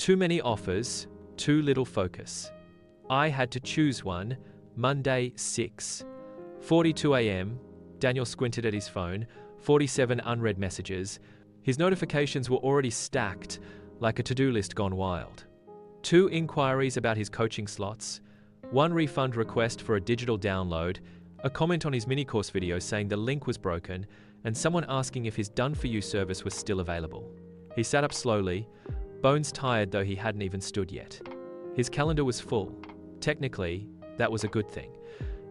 Too many offers, too little focus. I had to choose one. Monday, 6:42 a.m. Daniel squinted at his phone, 47 unread messages. His notifications were already stacked, like a to-do list gone wild. 2 inquiries about his coaching slots, 1 refund request for a digital download, a comment on his mini-course video saying the link was broken, and someone asking if his done-for-you service was still available. He sat up slowly, bones tired though he hadn't even stood yet. His calendar was full. Technically, that was a good thing.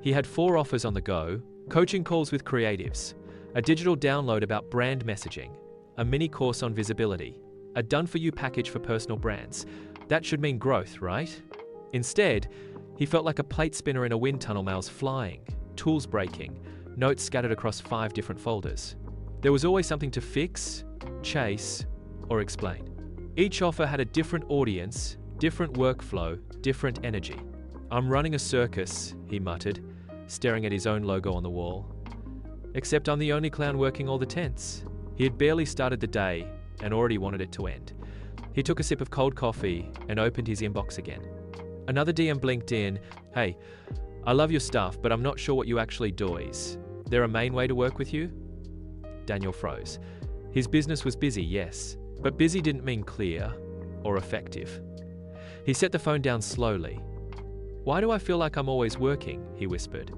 He had 4 offers on the go: coaching calls with creatives, a digital download about brand messaging, a mini-course on visibility, a done-for-you package for personal brands. That should mean growth, right? Instead, he felt like a plate spinner in a wind tunnel, mails flying, tools breaking, notes scattered across 5 different folders. There was always something to fix, chase, or explain. Each offer had a different audience, different workflow, different energy. "I'm running a circus," he muttered, staring at his own logo on the wall. "Except I'm the only clown working all the tents." He had barely started the day and already wanted it to end. He took a sip of cold coffee and opened his inbox again. Another DM blinked in. "Hey, I love your stuff, but I'm not sure what you actually do. Is there a main way to work with you?" Daniel froze. His business was busy, yes, but busy didn't mean clear or effective. He set the phone down slowly. "Why do I feel like I'm always working?" he whispered.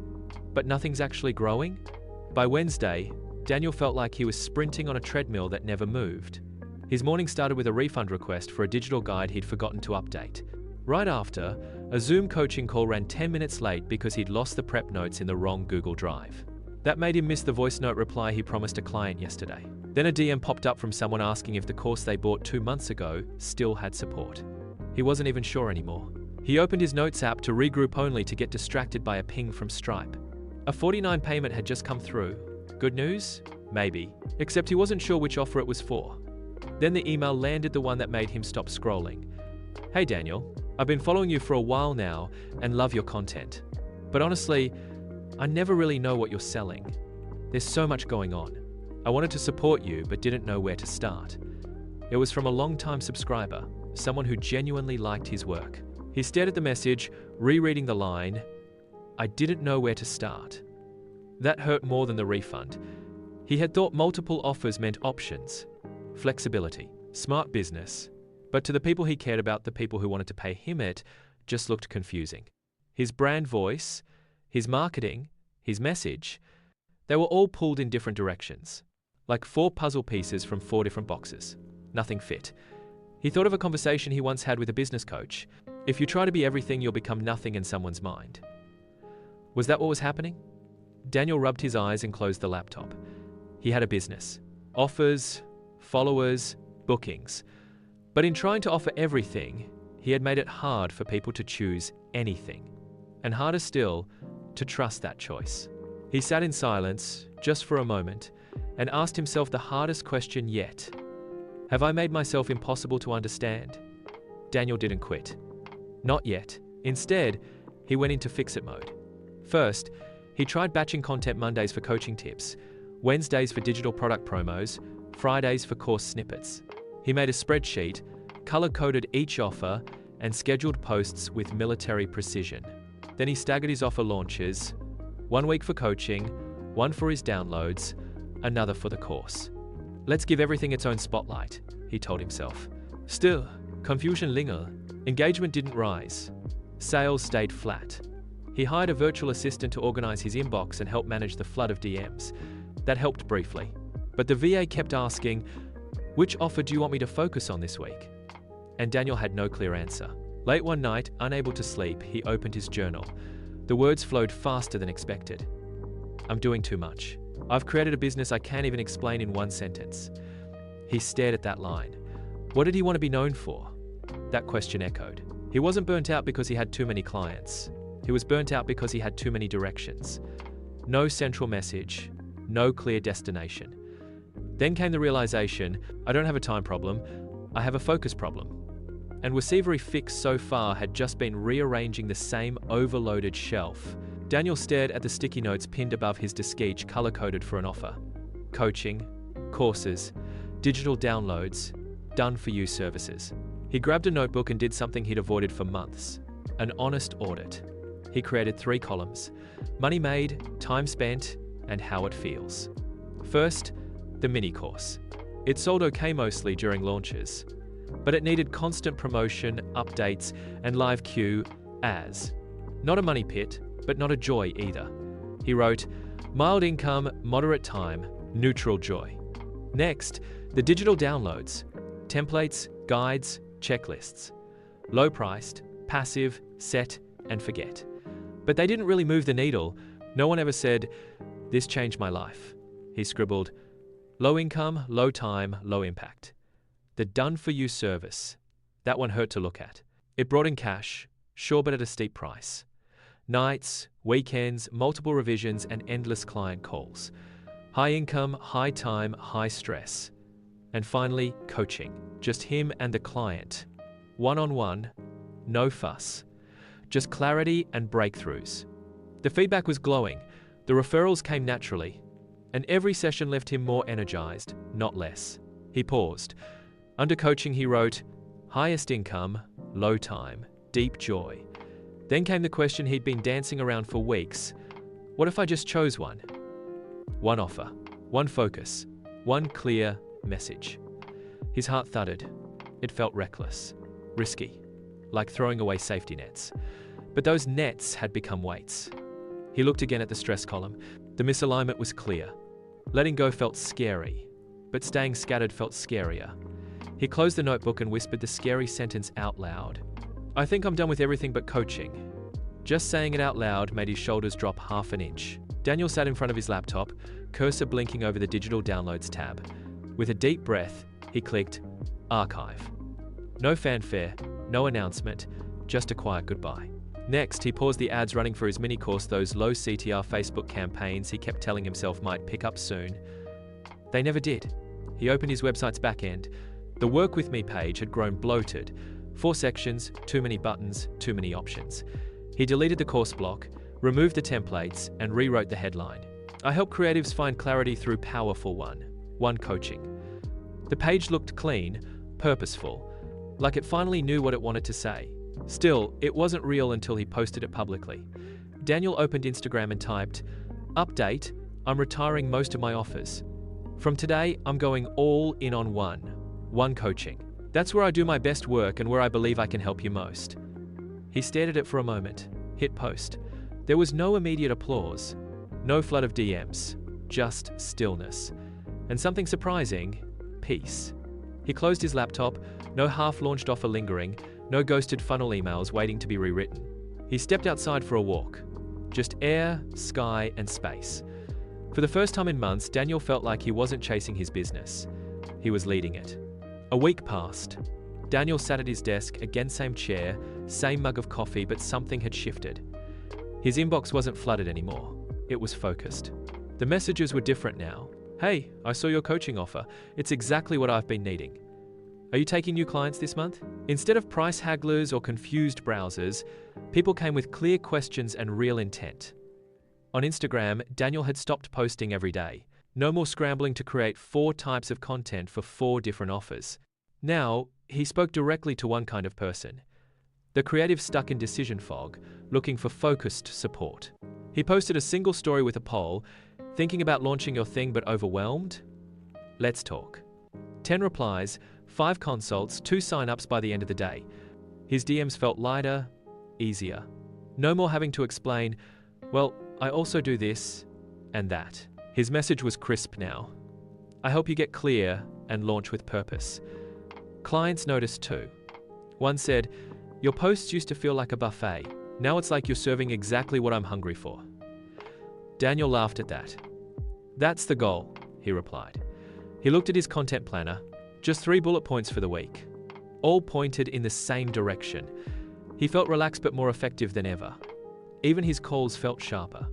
"But nothing's actually growing?" By Wednesday, Daniel felt like he was sprinting on a treadmill that never moved. His morning started with a refund request for a digital guide he'd forgotten to update. Right after, a Zoom coaching call ran 10 minutes late because he'd lost the prep notes in the wrong Google Drive. That made him miss the voice note reply he promised a client yesterday. Then a DM popped up from someone asking if the course they bought 2 months ago still had support. He wasn't even sure anymore. He opened his notes app to regroup only to get distracted by a ping from Stripe. A $49 payment had just come through. Good news? Maybe. Except he wasn't sure which offer it was for. Then the email landed, the one that made him stop scrolling. "Hey Daniel, I've been following you for a while now and love your content. But honestly, I never really know what you're selling. There's so much going on. I wanted to support you but didn't know where to start." It was from a long-time subscriber, someone who genuinely liked his work. He stared at the message, rereading the line, "I didn't know where to start." That hurt more than the refund. He had thought multiple offers meant options, flexibility, smart business. But to the people he cared about, the people who wanted to pay him, it just looked confusing. His brand voice, his marketing, his message, they were all pulled in different directions. Like 4 puzzle pieces from 4 different boxes. Nothing fit. He thought of a conversation he once had with a business coach. If you try to be everything, you'll become nothing in someone's mind. Was that what was happening? Daniel rubbed his eyes and closed the laptop. He had a business. Offers, followers, bookings. But in trying to offer everything, he had made it hard for people to choose anything. And harder still, to trust that choice. He sat in silence, just for a moment, and asked himself the hardest question yet. Have I made myself impossible to understand? Daniel didn't quit. Not yet. Instead, he went into fix-it mode. First, he tried batching content: Mondays for coaching tips, Wednesdays for digital product promos, Fridays for course snippets. He made a spreadsheet, color-coded each offer, and scheduled posts with military precision. Then he staggered his offer launches, 1 week for coaching, 1 for his downloads, another for the course. Let's give everything its own spotlight, he told himself. Still, confusion lingered. Engagement didn't rise. Sales stayed flat. He hired a virtual assistant to organize his inbox and help manage the flood of DMs. That helped briefly. But the VA kept asking, "Which offer do you want me to focus on this week?" And Daniel had no clear answer. Late one night, unable to sleep, he opened his journal. The words flowed faster than expected. "I'm doing too much. I've created a business I can't even explain in 1 sentence." He stared at that line. What did he want to be known for? That question echoed. He wasn't burnt out because he had too many clients. He was burnt out because he had too many directions. No central message, no clear destination. Then came the realization, I don't have a time problem, I have a focus problem. And Wasivery fix so far had just been rearranging the same overloaded shelf. Daniel stared at the sticky notes pinned above his desk, each color-coded for an offer. Coaching, courses, digital downloads, done-for-you services. He grabbed a notebook and did something he'd avoided for months: an honest audit. He created 3 columns: money made, time spent, and how it feels. First, the mini course. It sold okay mostly during launches, but it needed constant promotion, updates, and live Q&As. Not a money pit, but not a joy either. He wrote, mild income, moderate time, neutral joy. Next, the digital downloads, templates, guides, checklists. Low priced, passive, set, and forget. But they didn't really move the needle. No one ever said, this changed my life. He scribbled, low income, low time, low impact. The done-for-you service. That one hurt to look at. It brought in cash, sure, but at a steep price. Nights, weekends, multiple revisions, and endless client calls. High income, high time, high stress. And finally, coaching. Just him and the client. One-on-one, no fuss. Just clarity and breakthroughs. The feedback was glowing. The referrals came naturally. And every session left him more energized, not less. He paused. Under coaching, he wrote, highest income, low time, deep joy. Then came the question he'd been dancing around for weeks. What if I just chose one? One offer, one focus, one clear message. His heart thudded. It felt reckless, risky, like throwing away safety nets. But those nets had become weights. He looked again at the stress column. The misalignment was clear. Letting go felt scary, but staying scattered felt scarier. He closed the notebook and whispered the scary sentence out loud. I think I'm done with everything but coaching. Just saying it out loud made his shoulders drop half an inch. Daniel sat in front of his laptop, cursor blinking over the digital downloads tab. With a deep breath, he clicked Archive. No fanfare, no announcement, just a quiet goodbye. Next, he paused the ads running for his mini course, those low CTR Facebook campaigns he kept telling himself might pick up soon. They never did. He opened his website's back end. The Work With Me page had grown bloated. 4 sections, too many buttons, too many options. He deleted the course block, removed the templates, and rewrote the headline. I help creatives find clarity through powerful one coaching. The page looked clean, purposeful, like it finally knew what it wanted to say. Still, it wasn't real until he posted it publicly. Daniel opened Instagram and typed, update, I'm retiring most of my offers. From today, I'm going all in on one coaching. That's where I do my best work and where I believe I can help you most. He stared at it for a moment, hit post. There was no immediate applause, no flood of DMs, just stillness. And something surprising, peace. He closed his laptop, no half-launched offer lingering, no ghosted funnel emails waiting to be rewritten. He stepped outside for a walk. Just air, sky, and space. For the first time in months, Daniel felt like he wasn't chasing his business. He was leading it. A week passed. Daniel sat at his desk, again same chair, same mug of coffee, but something had shifted. His inbox wasn't flooded anymore. It was focused. The messages were different now. Hey, I saw your coaching offer. It's exactly what I've been needing. Are you taking new clients this month? Instead of price hagglers or confused browsers, people came with clear questions and real intent. On Instagram, Daniel had stopped posting every day. No more scrambling to create 4 types of content for 4 different offers. Now, he spoke directly to one kind of person. The creative stuck in decision fog, looking for focused support. He posted a single story with a poll, thinking about launching your thing but overwhelmed? Let's talk. 10 replies, 5 consults, 2 sign-ups by the end of the day. His DMs felt lighter, easier. No more having to explain, well, I also do this and that. His message was crisp now. I help you get clear and launch with purpose. Clients noticed too. One said, your posts used to feel like a buffet. Now it's like you're serving exactly what I'm hungry for. Daniel laughed at that. That's the goal, he replied. He looked at his content planner, just 3 bullet points for the week. All pointed in the same direction. He felt relaxed but more effective than ever. Even his calls felt sharper.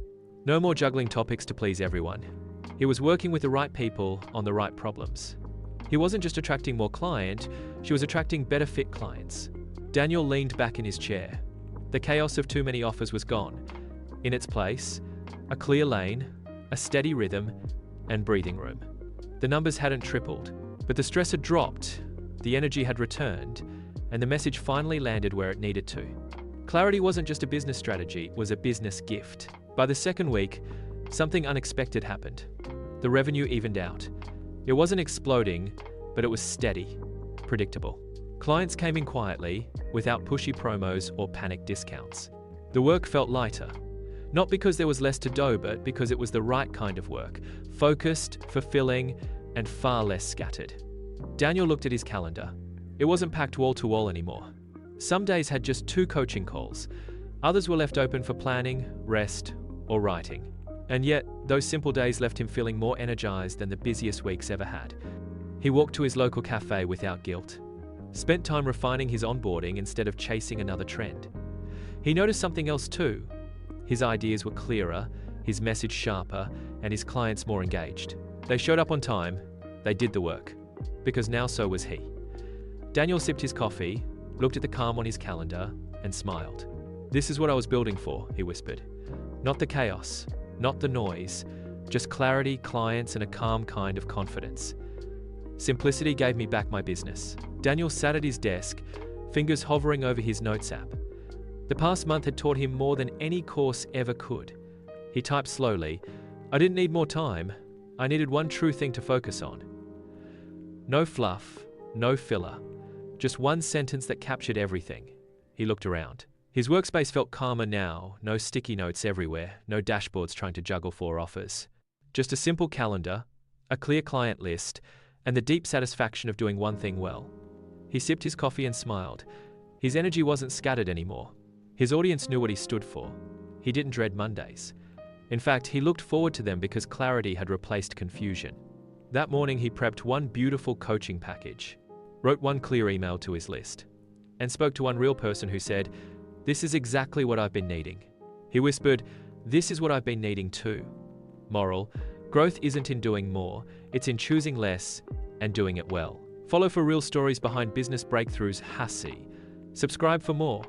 No more juggling topics to please everyone. He was working with the right people on the right problems. He wasn't just attracting more clients, she was attracting better fit clients. Daniel leaned back in his chair. The chaos of too many offers was gone. In its place, a clear lane, a steady rhythm, and breathing room. The numbers hadn't tripled, but the stress had dropped, the energy had returned, and the message finally landed where it needed to. Clarity wasn't just a business strategy, it was a business gift. By the second week, something unexpected happened. The revenue evened out. It wasn't exploding, but it was steady, predictable. Clients came in quietly, without pushy promos or panic discounts. The work felt lighter, not because there was less to do, but because it was the right kind of work, focused, fulfilling, and far less scattered. Daniel looked at his calendar. It wasn't packed wall to wall anymore. Some days had just 2 coaching calls. Others were left open for planning, rest, or writing. And yet, those simple days left him feeling more energized than the busiest weeks ever had. He walked to his local cafe without guilt, spent time refining his onboarding instead of chasing another trend. He noticed something else too. His ideas were clearer, his message sharper, and his clients more engaged. They showed up on time, they did the work, because now so was he. Daniel sipped his coffee, looked at the calm on his calendar, and smiled. "This is what I was building for," he whispered. "Not the chaos, not the noise, just clarity, clients, and a calm kind of confidence. Simplicity gave me back my business." Daniel sat at his desk, fingers hovering over his notes app. The past month had taught him more than any course ever could. He typed slowly, "I didn't need more time. I needed one true thing to focus on." No fluff, no filler, just one sentence that captured everything. He looked around. His workspace felt calmer now, no sticky notes everywhere, no dashboards trying to juggle 4 offers. Just a simple calendar, a clear client list, and the deep satisfaction of doing one thing well. He sipped his coffee and smiled. His energy wasn't scattered anymore. His audience knew what he stood for. He didn't dread Mondays. In fact, he looked forward to them because clarity had replaced confusion. That morning, he prepped one beautiful coaching package, wrote one clear email to his list, and spoke to one real person who said, "This is exactly what I've been needing." He whispered, "This is what I've been needing too." Moral: growth isn't in doing more, it's in choosing less and doing it well. Follow for real stories behind business breakthroughs. Subscribe for more.